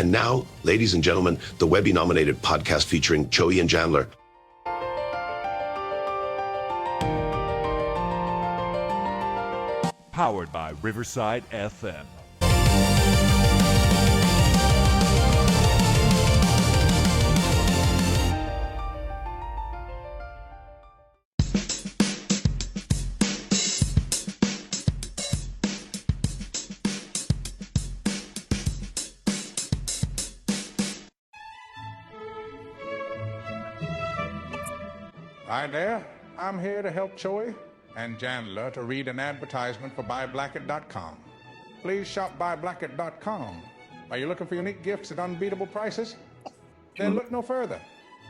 And now, ladies and gentlemen, the Webby-nominated podcast featuring Joey and Chandler. Powered by Riverside FM. Hi there, I'm here to help Choi and Chandler to read an advertisement for BuyBlackett.com. Please shop BuyBlackett.com. Are you looking for unique gifts at unbeatable prices? Then look no further.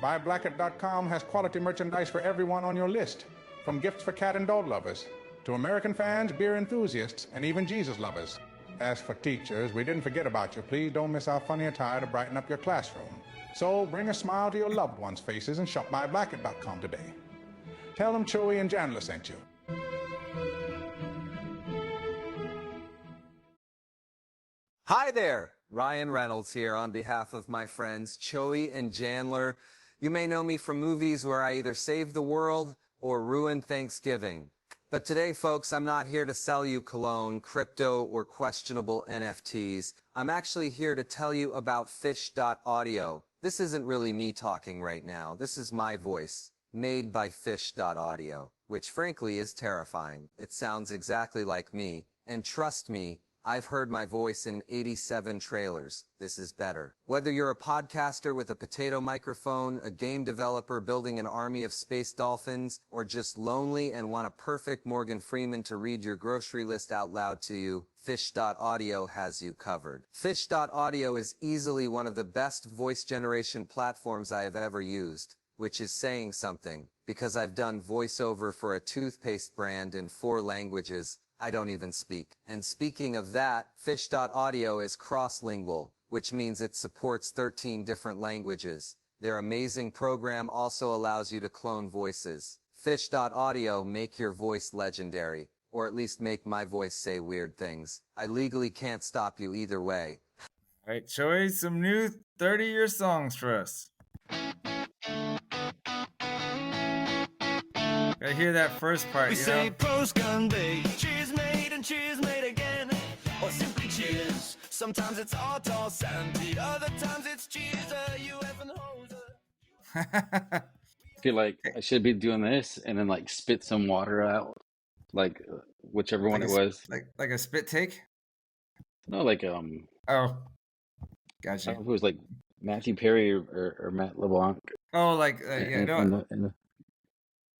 BuyBlackett.com has quality merchandise for everyone on your list, from gifts for cat and dog lovers to American fans, beer enthusiasts, and even Jesus lovers. As for teachers, we didn't forget about you. Please don't miss our funny attire to brighten up your classroom. So bring a smile to your loved ones' faces and shop BuyBlackett.com today. Tell them Joey and Chandler sent you. Hi there, Ryan Reynolds here on behalf of my friends Joey and Chandler. You may know me from movies where I either save the world or ruin Thanksgiving. But today, folks, I'm not here to sell you cologne, crypto, or questionable NFTs. I'm actually here to tell you about Fish.audio. This isn't really me talking right now. This is my voice, made by Fish.audio, which frankly is terrifying. It sounds exactly like me, and trust me, I've heard my voice in 87 trailers. This is better. Whether you're a podcaster with a potato microphone, a game developer building an army of space dolphins, or just lonely and want a perfect Morgan Freeman to read your grocery list out loud to you, Fish.audio has you covered. Fish.audio is easily one of the best voice generation platforms I have ever used, which is saying something, because I've done voiceover for a toothpaste brand in 4 languages I don't even speak. And speaking of that, Fish.audio is cross-lingual, which means it supports 13 different languages. Their amazing program also allows you to clone voices. Fish.audio make your voice legendary, or at least make my voice say weird things. I legally can't stop you either way. All right, Joey, some new 30-year songs for us. Gotta hear that first part, We you say know? pros gun bay, cheers made and cheers made again, or simply cheers. Sometimes it's auto sandy, other times it's cheers, you effing hoser. I feel like I should be doing this and then like spit some water out, like whichever one Like it was. like a spit take? No, like Oh, I don't gotcha. know if it was like Matthew Perry or Matt LeBlanc. Oh, like, yeah, no,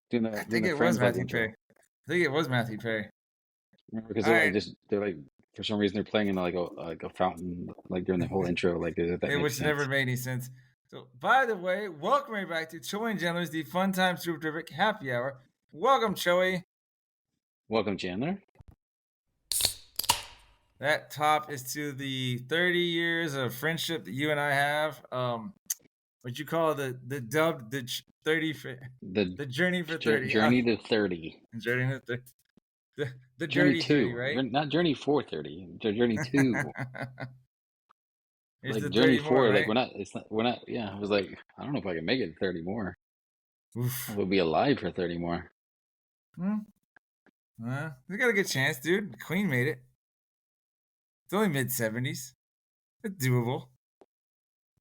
Doing I the think it was Friends like Matthew intro. Perry. I think it was Matthew Perry. Because All they're right. like they're like for some reason they're playing in like a fountain like during the whole intro, like if that makes Which sense. never made any sense. So, by the way, welcome everybody to Joey and Chandler's The Fun Time Super Terrific Happy Hour. Welcome, Joey. Welcome, Chandler. That top is to the 30 years of friendship that you and I have. What you call the 30 the journey for 30. Journey to 30. Journey to 30. The Journey dirty 30, 2, right? not Journey 430. Journey 2. It's Like the Journey 30 more, 4, right? like we're not. Yeah, I was like, I don't know if I can make it 30 more. Oof. I would be alive for 30 more. We got a good chance, dude. The Queen made it. It's only mid-70s. It's doable.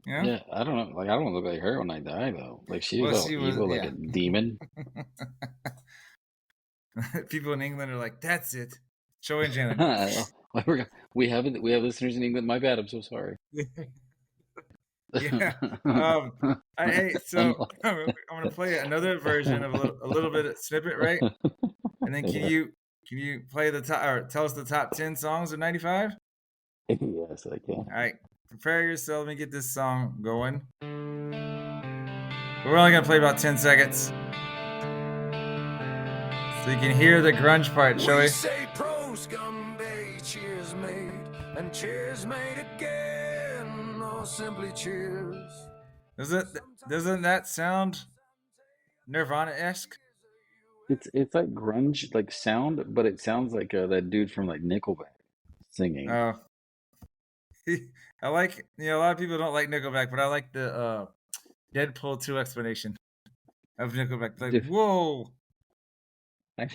You know? Yeah, I don't know. Like, I don't look like her when I die, though. Like, she's Well, all she was, evil, like yeah. a demon. People in England are like, that's it. Joey and Chandler. We have listeners in England. My bad. I'm so sorry. Yeah. Hey, so I'm gonna play another version of a little bit of snippet, right? And then can you play the top or tell us the top 10 songs of '95? Yes, I can. All right, prepare yourself. Let me get this song going. We're only gonna play about 10 seconds, so you can hear the grunge part, Joey. We say pros gun bay, cheers made and cheers made again, or simply cheers. Doesn't that sound Nirvana-esque? It's like grunge, like sound, but it sounds like that dude from like Nickelback singing. Oh, I like, a lot of people don't like Nickelback, but I like the Deadpool 2 explanation of Nickelback. Like, Dude, whoa. I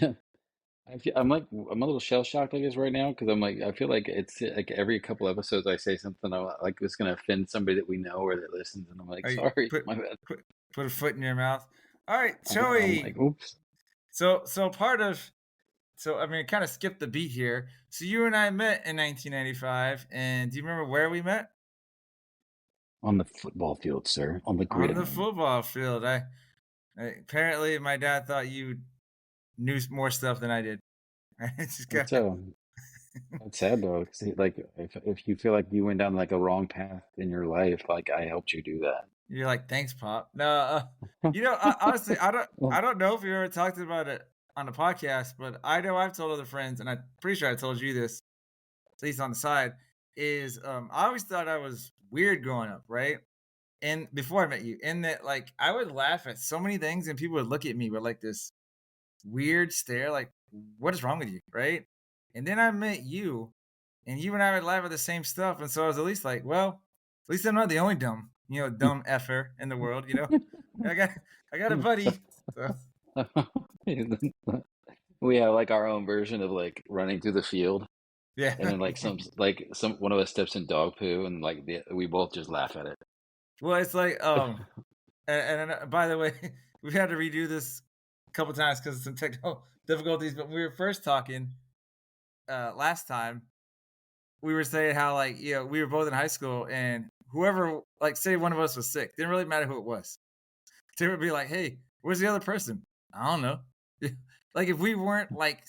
I'm like I'm a little shell shocked, I guess, right now because I'm like I feel like it's like every couple episodes I say something like it's gonna offend somebody that we know or that listens, and I'm like, Are you sorry, put my bad. put put a foot in your mouth? All right, I know. I'm like, Joey. oops. So part of I mean, kind of skip the beat here. So you and I met in 1995, and do you remember where we met? On the football field, sir, on the On the gridiron. football field. Apparently my dad thought you knew more stuff than I did. I just got That's that's sad though. 'Cause like if you feel like you went down like a wrong path in your life, like I helped you do that. You're like, thanks, Pop. No, honestly, I don't know if we ever talked about it on the podcast, but I know I've told other friends, and I'm pretty sure I told you this, at least on the side, is I always thought I was weird growing up, right? And before I met you, in that like I would laugh at so many things, and people would look at me with like this weird stare, like, what is wrong with you, right? And then I met you, and you and I would laugh at the same stuff, and so I was at least like, well, at least I'm not the only dumb effer in the world, I got I got a buddy. So, We have like our own version of like running through the field, yeah. and then like some one of us steps in dog poo, and like we both just laugh at it. Well, it's like and by the way, we had to redo this a couple times because of some technical difficulties. But when we were first talking last time, we were saying how like we were both in high school, and whoever like say one of us was sick, didn't really matter who it was. They would be like, "Hey, where's the other person?" I don't know. Like if we weren't like,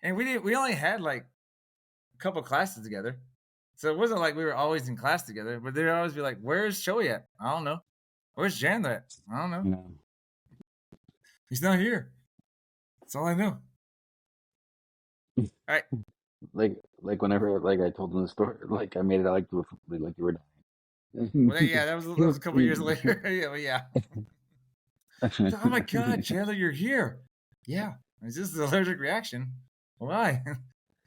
and we only had like a couple classes together, so it wasn't like we were always in class together. But they'd always be like, "Where's Joey at?" I don't know. Where's Jan at? I don't know. You know? He's not here. That's all I know. All right. Like whenever like I told them the story, like I made it out like you were dying. Well, yeah, that was a couple years later. Yeah, well, yeah. Oh my God, Chandler, you're here. Yeah, it's just an allergic reaction. Why?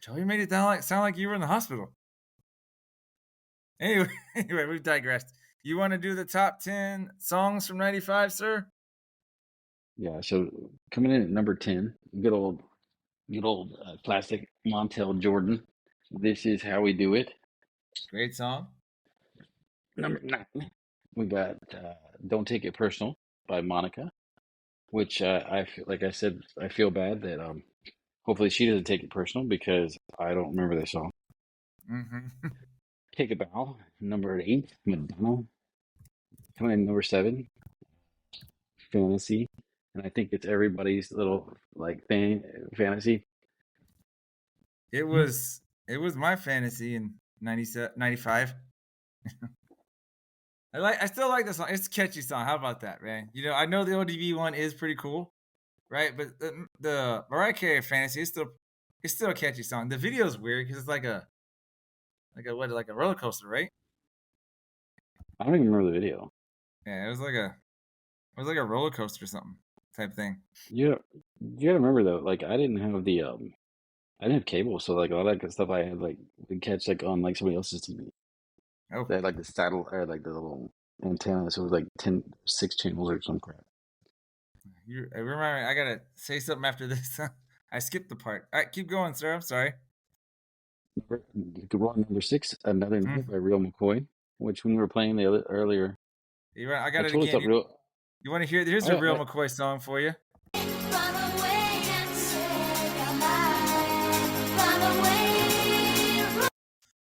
Joey made it sound like you were in the hospital. Anyway, we've digressed. You want to do the top 10 songs from '95, sir? Yeah, so coming in at number 10, good old classic Montel Jordan. This is how we do it. Great song. Number 9, we got "Don't Take It Personal" by Monica, which I feel, like I said, I feel bad that hopefully she doesn't take it personal because I don't remember this song. Mm-hmm. "Take a Bow," number 8, Madonna. Coming in number 7, "Fantasy," and I think it's everybody's little like fantasy. It was my fantasy in 95. I still like the song. It's a catchy song. How about that, man? I know the ODB one is pretty cool, right? But the Mariah Carey fantasy is still a catchy song. The video is weird because it's like a roller coaster, right? I don't even remember the video. Yeah, it was like a roller coaster or something type thing. You gotta remember though, like I didn't have cable, so like a lot of that stuff I had like would catch like on like somebody else's TV. Oh, They had like the saddle or like the little antenna, so it was like 6 channels or some crap. Remember, I gotta say something after this. I skipped the part. All right, keep going, sir. I'm sorry. You could roll number 6, "Another Night" by Real McCoy, which when we were playing earlier, You're right. I got it totally again. thought Real. You want to hear? Here's a Real McCoy song for you.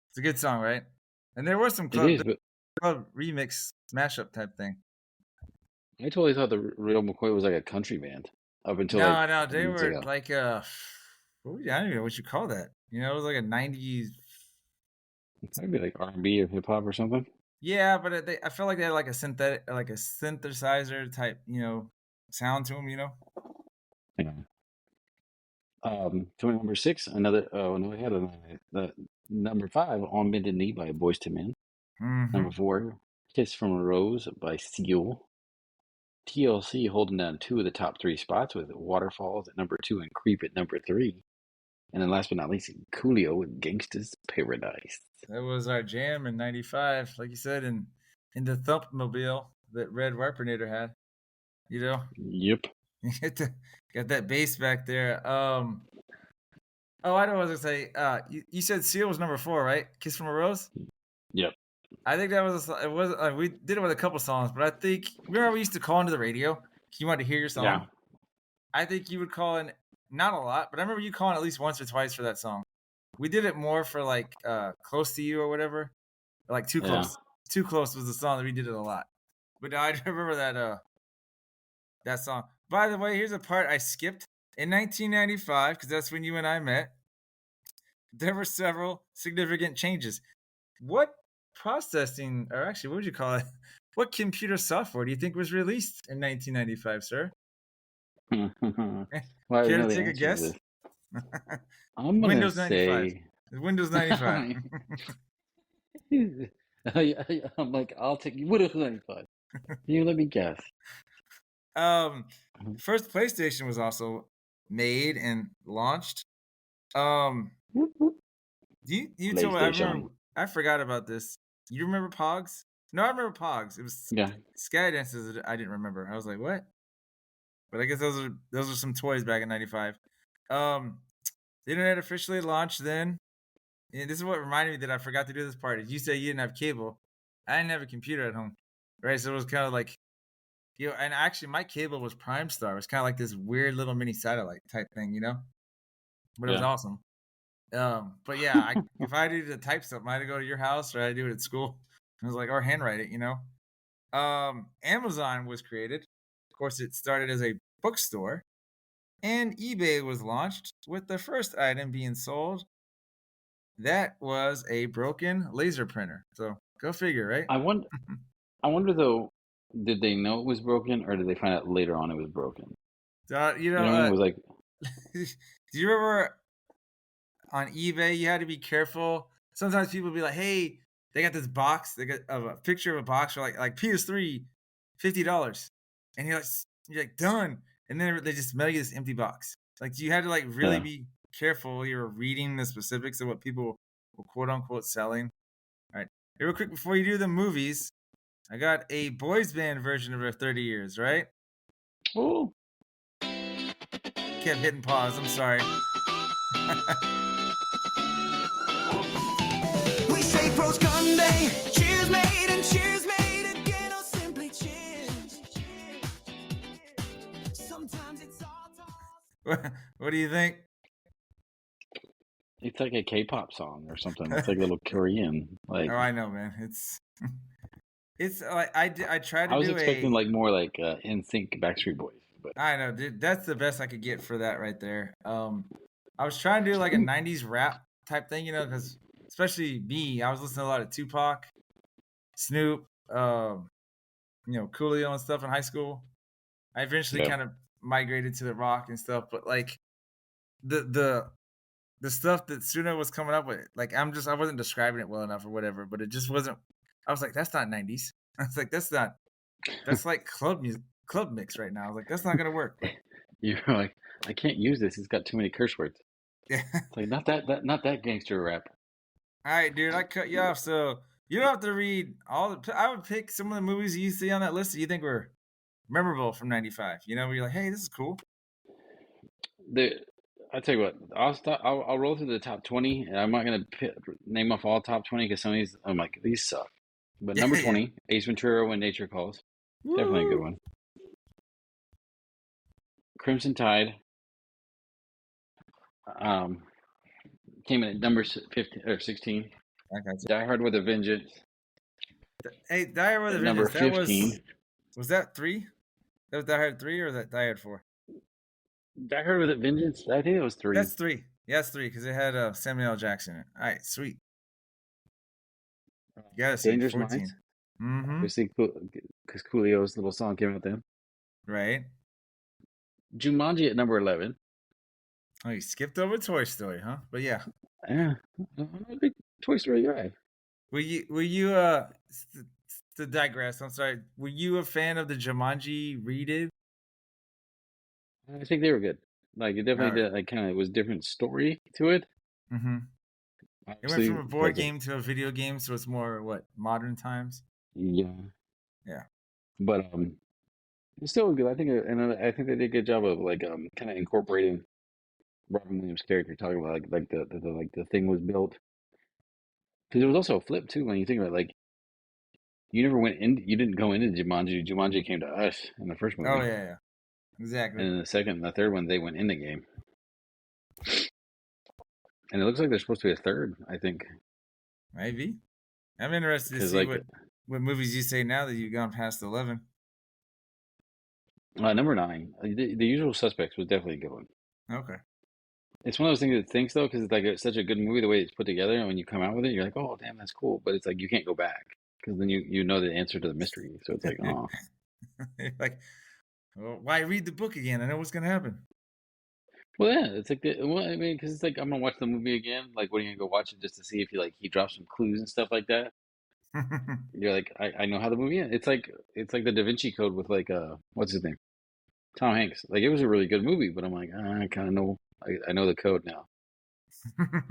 It's a good song, right? And there was some It is, but club remix mashup type thing. I totally thought the Real McCoy was like a country band up until No, they were ago. like I don't even know what you call that. It was like a 90s. It'd be like R&B or hip hop or something. Yeah, but I felt like they had like a synthesizer type, sound to them. Yeah. Coming number 6, another. Oh no, we had the number 5, "On Bended Knee" by Boyz II Men. Mm-hmm. Number 4, "Kiss from a Rose" by Seal. TLC holding down 2 of the top 3 spots with "Waterfalls" at number 2 and "Creep" at number 3. And then last but not least, Coolio with Gangsta's Paradise. That was our jam in '95, like you said, in the Thumpmobile that Red Warpenator had. You know, Yep. got that bass back there. Oh, I know what I was gonna say. You said Seal was number 4, right? Kiss from a Rose. Yep. I think that was it. Was we did it with a couple songs, but I think remember we used to call into the radio. You wanted to hear your song. Yeah. I think you would call in not a lot, but I remember you calling at least once or twice for that song. We did it more for like Close to You or whatever. Or like Too Yeah. Close. Too Close was the song that we did it a lot. But I remember that song. By the way, here's a part I skipped. In 1995, because that's when you and I met, there were several significant changes. What processing, or actually, what would you call it? What computer software do you think was released in 1995, sir? Well, I Care know to the take a answer to guess? this. I'm gonna Windows 95. say. Windows 95. I'm like, I'll take you. What is 95? You let me guess. First PlayStation was also made and launched. Whoop, whoop. You told me, PlayStation. I forgot about this. You remember Pogs? No, I remember Pogs. It was Yeah. Skydances that I didn't remember. I was like, what? But I guess those are some toys back in '95. The internet officially launched then. And this is what reminded me that I forgot to do this part. Is you say you didn't have cable. I didn't have a computer at home. Right? So it was kind of like and actually my cable was Prime Star. It was kind of like this weird little mini satellite type thing, you know? But it was Yeah. awesome. But yeah, if I needed to type something, I had to go to your house or I had to do it at school. I was like, or handwrite it, you know? Amazon was created. Of course, it started as a bookstore. And eBay was launched with the first item being sold. That was a broken laser printer. So go figure, right? I wonder though, did they know it was broken, or did they find out later on it was broken? You You know know, what I mean? It was like, do you remember on eBay you had to be careful? Sometimes people would be like, "Hey, they got this box. They got a picture of a box for like PS3, $50," and you're like done, and then they just mail you this empty box. Like you had to like really Yeah. be careful. You were reading the specifics of what people were quote unquote selling. All right, hey, real quick before you do the movies, I got a boys band version of our 30 Years. Right? oh, Kept hitting pause. I'm sorry. We say pros Conde, cheers made and cheers made again, or simply cheers. Sometimes it's all toss. What do you think? it's like a K-pop song or something. It's like a little Korean. Like Oh, I know, man. It's like I tried to I was do expecting a. like more like NSYNC, Backstreet Boys, but I know, dude. That's the best I could get for that right there. I was trying to do like a '90s rap type thing, you know, because especially me, I was listening to a lot of Tupac, Snoop, Coolio and stuff in high school. I eventually Yeah. kind of migrated to the rock and stuff, but like the stuff that Suno was coming up with, like I wasn't describing it well enough or whatever, but it just wasn't. I was like, that's not '90s. I was like, that's like club music, club mix right now. I was like, that's not gonna work. But, you're like, I can't use this. It's got too many curse words. yeah. It's like not that gangster rap. All right, dude, I cut you off, so you don't have to read all the. I would pick some of the movies you see on that list that you think were memorable from '95. You know, where you're like, hey, this is cool. I tell you what, I'll roll through the top 20, and I'm not gonna name off all top 20 because some of these I'm like these suck. But number Yeah. 20, Ace Ventura: When Nature Calls, definitely a good Woo! one. Crimson Tide came in at number 15 or 16. I got you. Die Hard with a Vengeance Hey, Die Hard with a at number Vengeance. That 15. was that 3? That was Die Hard 3 or was that Die Hard 4? Die Hard with a Vengeance, I think it was 3. That's 3. Yeah, that's 3 because it had Samuel L. Jackson in it. All right, sweet. You gotta see Dangerous 14. Minds, Mm-hmm. obviously, because Coolio's little song came out then. Right. Jumanji at number 11. Oh, you skipped over Toy Story, huh? But yeah. Yeah, I'm a big Toy Story guy. Were you to digress, I'm sorry. Were you a fan of the Jumanji redid? I think they were good. Like it definitely Alright. did. Like kind of was different story to it. Mm-hmm. It went Obviously, from a board like game to a video game, so it's more what modern times. yeah, Yeah. but it's still good. I think, and I think they did a good job of like kind of incorporating Robin Williams' character, talking about like the like the thing was built because it was also a flip too when you think about it, like you never went in, you didn't go into Jumanji. Jumanji came to us in the first Oh movie, yeah, exactly. and in the second and the third one they went in the game, and it looks like there's supposed to be a third. I think Maybe. I'm interested to because see like what movies you say now that you've gone past 11. number 9, the Usual Suspects was definitely a good one. Okay. It's one of those things that thinks though, because it's like it's such a good movie the way it's put together, and when you come out with it, you're like, oh damn, that's cool. But it's like you can't go back because then you know the answer to the mystery. So it's like, oh, Like, well, why read the book again? I know what's gonna happen. well yeah, it's like well, I mean, because it's like I'm gonna watch the movie again. Like, what are you gonna go watch it just to see if he drops some clues and stuff like that? You're like, I know how the movie ends. It's like the Da Vinci Code with like what's his name, Tom Hanks. Like it was a really good movie, but I'm like, I kind of know, I know the code now.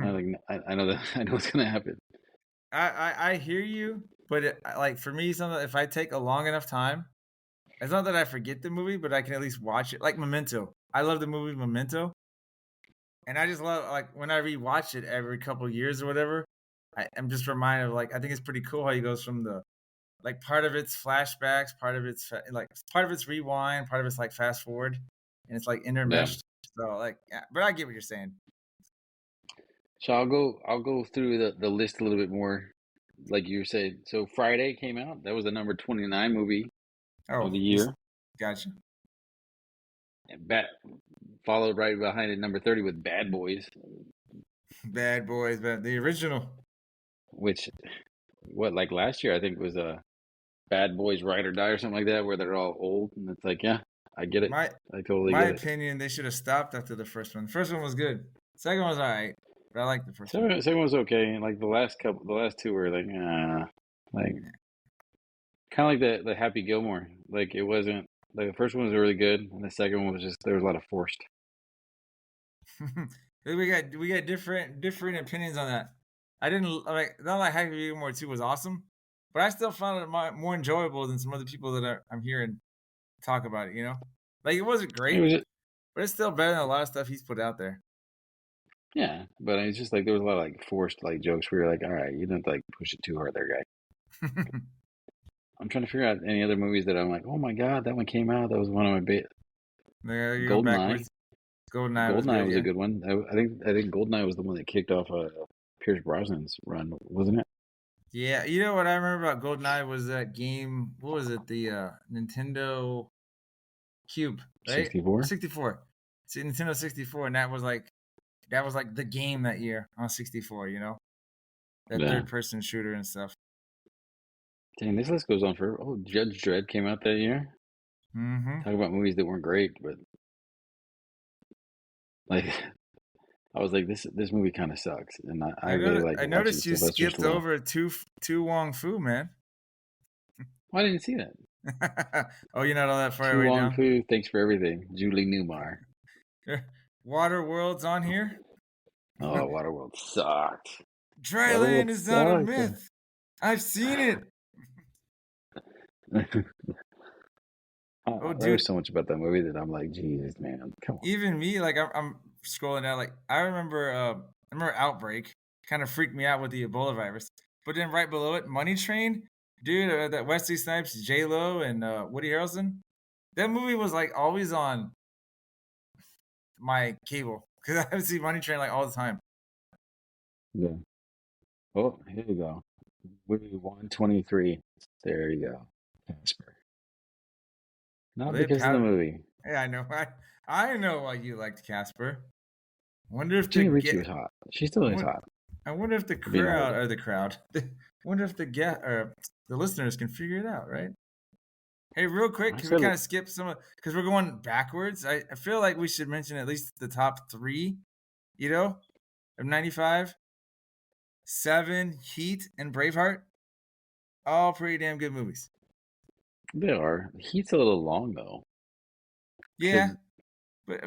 I know that I know what's gonna happen. I hear you, but like for me, something if I take a long enough time, it's not that I forget the movie, but I can at least watch it. Like Memento, I love the movie Memento, and I just love like when I rewatch it every couple years or whatever. I'm just reminded of like I think it's pretty cool how he goes from the like part of it's flashbacks, part of it's like part of it's rewind, part of it's like fast forward, and it's like Yeah. intermeshed. So like, yeah, but I get what you're saying. So I'll go through the list a little bit more, like you said. So Friday came out. That was the number 29 movie Oh, of the year. gotcha. And followed right behind it, number 30 with Bad Boys, Bad Boys, but the original. which like last year I think was Bad Boys Ride or Die or something like that, where they're all old, and it's like, yeah, I get it. My I totally my get it. opinion, they should have stopped after the first one. The first one was good. Second one was alright, but I like the first one. Second was okay. And like the last two were like, like kind of like the Happy Gilmore. Like it wasn't like the first one was really good, and the second one was just there was a lot of forced. we got different opinions on that. I didn't like not like Happy Gilmore 2 was awesome, but I still found it more enjoyable than some other people that I'm hearing talk about it. You know, like it wasn't It great, was just, but it's still better than a lot of stuff he's put out there. yeah, but it's just like there was a lot of like forced like jokes where you're like, all right, you didn't like push it too hard there, guy. I'm trying to figure out any other movies that I'm like, oh my god, that one came out. That was one of my There you go Goldeneye. backwards. Goldeneye was good, Was yeah. a good one. I think Goldeneye was the one that kicked off Pierce Brosnan's run, wasn't it? Yeah, you know what I remember about GoldenEye was that game. What was it? The Nintendo Cube, right? 64. 64. See, Nintendo 64, and that was like the game that year on 64. You know, that Yeah. third person shooter and stuff. Dang, this list goes on for. Oh, Judge Dredd came out that year. Mm-hmm. Talk about movies that weren't great, but like I was like, this movie kind of sucks, and I really like. I noticed you skipped over two Wong Fu, man. Well, I didn't see that. Oh, you're not all that far Tu right Wong now. Fu, thanks for everything. Julie Newmar. Waterworld's on here. Oh, Waterworld sucked. Dryland is not a sucked. myth. I've seen it. Oh, dude. there's so much about that movie that I'm like, Jesus, man, come on. Even me, like I'm scrolling down, like I remember Outbreak kind of freaked me out with the Ebola virus, but then right below it, Money Train, dude, that Wesley Snipes, J Lo, and Woody Harrelson. That movie was like always on my cable because I would see Money Train like all the time. Yeah. Oh, here you go. Movie 123. There you go. Casper. Not Well, they because of the powdered- movie. Yeah, I know. I know why you liked Casper. Wonder if Gina the Ricci was hot. She still is What- hot. I wonder if the Being crowd older. or the crowd. Wonder if the listeners can figure it out, right? Hey, real quick, I can we said kind it. of skip some of because we're going backwards? I feel like we should mention at least the top 3, you know, of 95. 7, Heat, and Braveheart. All pretty damn good movies. They are. Heat's a little long though. Yeah. But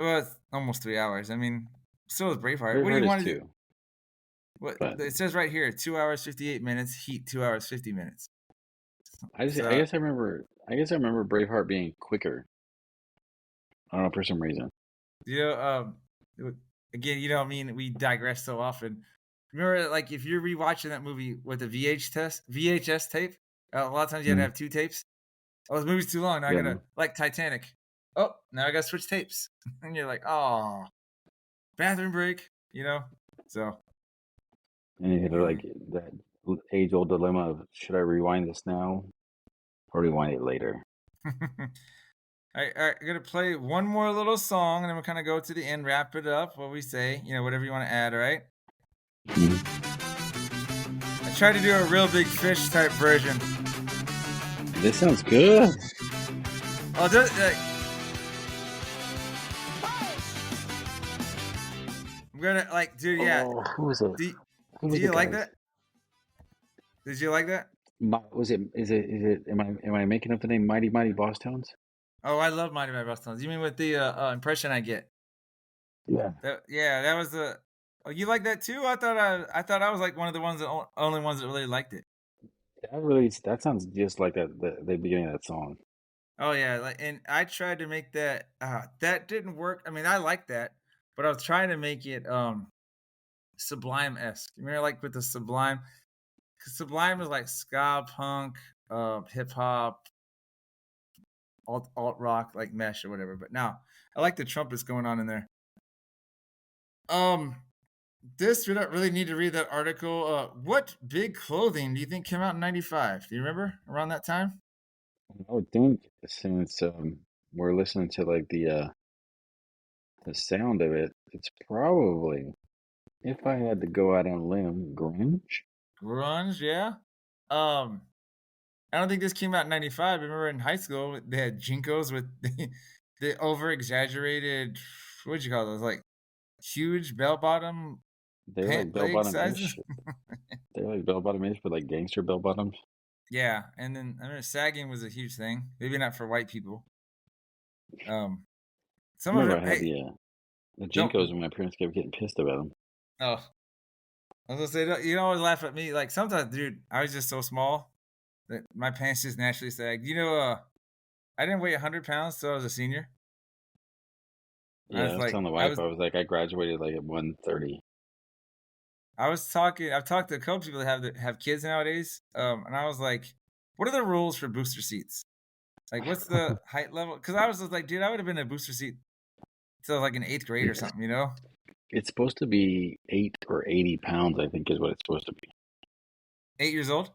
almost 3 hours. I mean, so is Braveheart. What do Braveheart you is want to do? two, What but it says right here: 2 hours 58 minutes. Heat 2 hours 50 minutes. I So guess I remember Braveheart being quicker. I don't know for some reason. you know, again, you know, I mean, we digress so often. Remember, like if you're rewatching that movie with a VHS tape, a lot of times you had to Mm, have two tapes. Oh, this movie's too long. Now I yeah, gotta like Titanic. Oh, now I gotta switch tapes, and you're like, oh, bathroom break. You know, so and you had to, yeah. like that age-old dilemma of should I rewind this now or rewind it later? All right, I'm gonna play one more little song, and then we'll kind of go to the end, wrap it up. What we say, you know, whatever you want to add. All right. Mhm. I tried to do a real big fish type version. This sounds good. Oh, I'm gonna like, dude. Yeah. Oh, who was it? Do, Who do was the you like guys? that? Did you like that? Was it? Is it? Am I making up the name? Mighty Mighty Boss Tones? Oh, I love Mighty Mighty Boston Tones. You mean with the impression I get? Yeah. Yeah, that was the. Oh, you like that too? I thought I was like one of the ones that only ones that really liked it. That sounds just like the beginning of that song. Oh yeah, like, and I tried to make that. That didn't work. I mean, I like that, but I was trying to make it Sublime esque. You remember, like with the Sublime, because Sublime is like ska punk, hip hop, alt rock, like mesh or whatever. But now I like the trumpets going on in there. Um, this we don't really need to read that article. What big clothing do you think came out in '95? Do you remember around that time? I would think since we're listening to like the sound of it, it's probably, if I had to go out on a limb, grunge. Grunge, yeah. Um, I don't think this came out in '95. Remember in high school they had Jinkos with the over exaggerated. What'd you call those? Like huge bell bottom They were pant like bell leg bottom sizes. ish. They were like bell bottom ish, but like gangster bell bottoms. Yeah, and then I remember sagging was a huge thing. Maybe not for white people. Um, I some of remember it. I had Hey, the don't. Jinkos and my parents kept getting pissed about them. Oh, I was gonna say you don't always laugh at me. Like sometimes, dude, I was just so small that my pants just naturally sagged. You know, I didn't weigh 100 pounds till I was a senior. I Yeah, I was was like, telling the wife, I was like, I graduated like at 130. I've talked to a couple people that have kids nowadays. And I was like, what are the rules for booster seats? Like, what's the height level? Because I was just like, dude, I would have been in a booster seat till like in 8th grade or It's something, you know? it's supposed to be 8 or 80 pounds, I think is what it's supposed to be. 8 years old?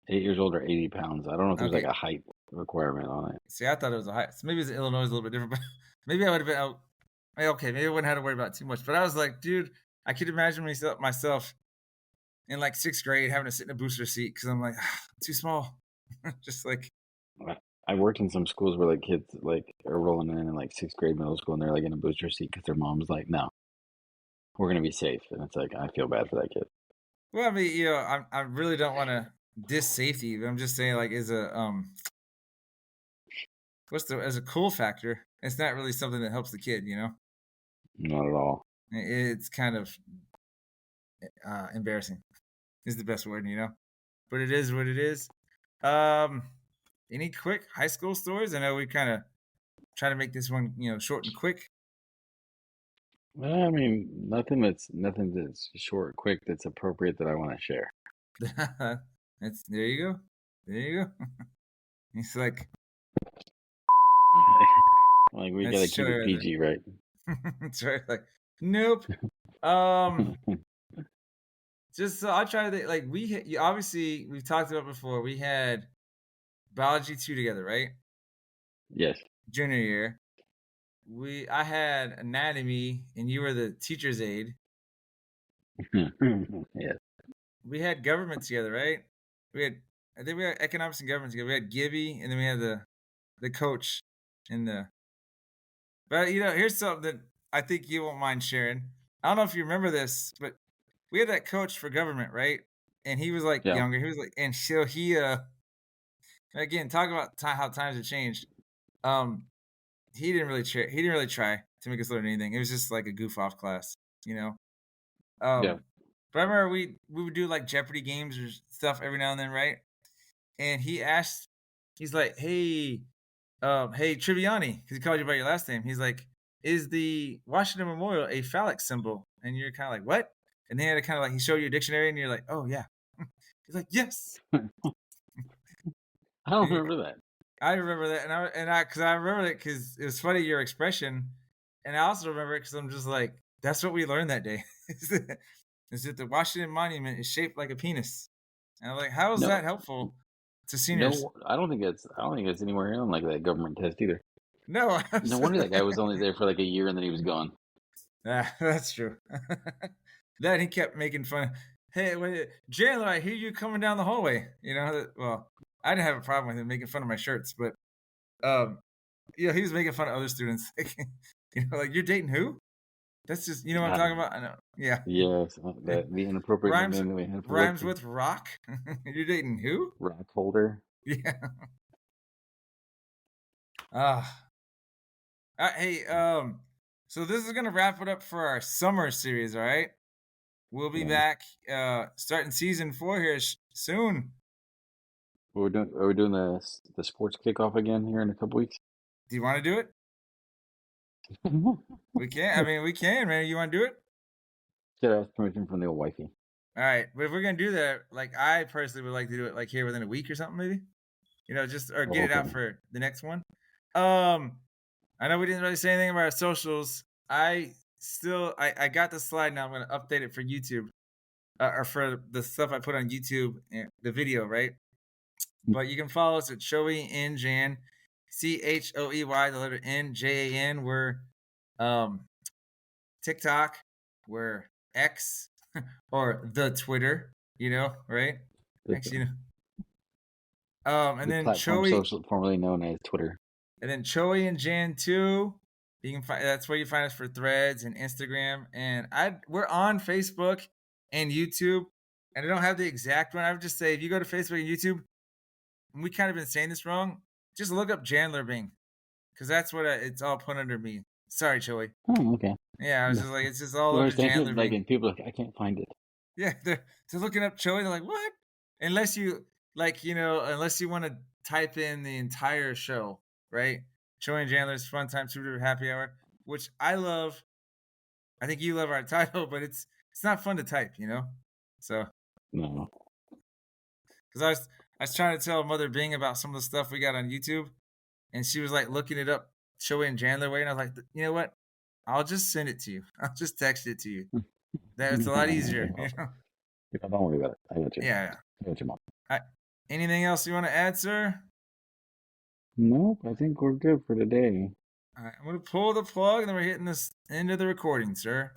8 years old or 80 pounds. I don't know if there's like Okay. a height requirement on it. See, I thought it was a height. So maybe it's Illinois is a little bit different, but maybe I would have been out. Okay, maybe I wouldn't have to worry about it too much. But I was like, dude, I could imagine myself in like 6th grade having to sit in a booster seat because I'm like, too small. Just like, I worked in some schools where like kids like are rolling in like 6th grade middle school and they're like in a booster seat because their mom's like, no, we're gonna be safe, and it's like I feel bad for that kid. well, I mean, you know, I really don't want to diss safety, but I'm just saying, like, as a cool factor, it's not really something that helps the kid, you know? Not at all. It's kind of embarrassing is the best word, you know? But it is what it is. Any quick high school stories? I know we kind of try to make this one, you know, short and quick. I mean, nothing that's short, quick, that's appropriate that I want to share. There you go. There you go. It's like, Like we that's gotta keep show it right PG, right? there. That's right. Like, nope. Um, just so I'll try to like obviously we've talked about before. We had biology 2 together, right? Yes. Junior year. I had anatomy, and you were the teacher's aide. Yes. We had government together, right? I think we had economics and government together. We had Gibby, and then we had the coach in the. But you know, here's something that I think you won't mind sharing. I don't know if you remember this, but we had that coach for government, right? And he was like Yeah. younger. He was like, and so he again talk about how times have changed. He didn't really try. He didn't really try. to make us learn anything. It was just like a goof off class, you know. Yeah. But I remember we would do like Jeopardy games or stuff every now and then, right? And he's like, hey, Triviani, because he called you by your last name. He's like, is the Washington Memorial a phallic symbol? And you're kind of like, what? And then he had to kind of like, he showed you a dictionary, and you're like, oh yeah. He's like, yes. I don't remember that. I remember that, because I remember it because it was funny your expression, and I also remember it because I'm just like, that's what we learned that day. Is that the Washington Monument is shaped like a penis? And I'm like, how is No, that helpful to seniors? no, I don't think it's anywhere on like that government test either. No, No wonder that guy was only there for like a year and then he was gone. That's true. Then he kept making fun. Hey, wait, Jalen, I hear you coming down the hallway. You know, well, I didn't have a problem with him making fun of my shirts, but he was making fun of other students. Like you're dating who? That's just, you know what I'm talking about? I know. Yeah. Yes, the inappropriate Rhymes name that we had for rhymes lecture. with rock. You're dating who? Rock holder. Yeah. Hey, so this is gonna wrap it up for our summer series, all right? We'll be Yeah. back starting season 4 here soon. Are we doing the sports kickoff again here in a couple weeks? Do you want to do it? We can. I mean, we can, man. You want to do it? Should ask permission from the old wifey. All right. But if we're gonna do that, like I personally would like to do it like here within a week or something, maybe. Just or get it out Okay. for the next one. I know we didn't really say anything about our socials. I got the slide now. I'm gonna update it for YouTube, or for the stuff I put on YouTube, the video, right? But you can follow us at Choey and Jan, CHOEY, the letter N, JAN. We're TikTok, we're X, or the Twitter, right? X, and The then platform Choey, formerly known as Twitter. and then Choey and Jan too. You can find that's where you find us for Threads and Instagram, and we're on Facebook and YouTube. And I don't have the exact one. I would just say if you go to Facebook and YouTube, and we kind of been saying this wrong, just look up Chandler Bing, because that's what it's all put under me. Sorry, Choey. Oh, okay. Yeah, I was just like, it's just all You under understand? Chandler Like, Bing. and people are like, I can't find it. Yeah, they're looking up Choey. They're like, what? Unless you unless you want to type in the entire show, right? Choey and Chandler's Fun Time Super Happy Hour, which I love. I think you love our title, but it's not fun to type, So, No. because I was trying to tell Mother Bing about some of the stuff we got on YouTube, and she was like looking it up, Choey and Chandler way, and I was like, you know what? I'll just send it to you. I'll just text it to you. That's a lot easier. Don't worry about it. I got you. Yeah. I got you, Mom. Anything else you want to add, sir? Nope, I think we're good for today. All right, I'm gonna pull the plug, and then we're hitting this end of the recording, sir.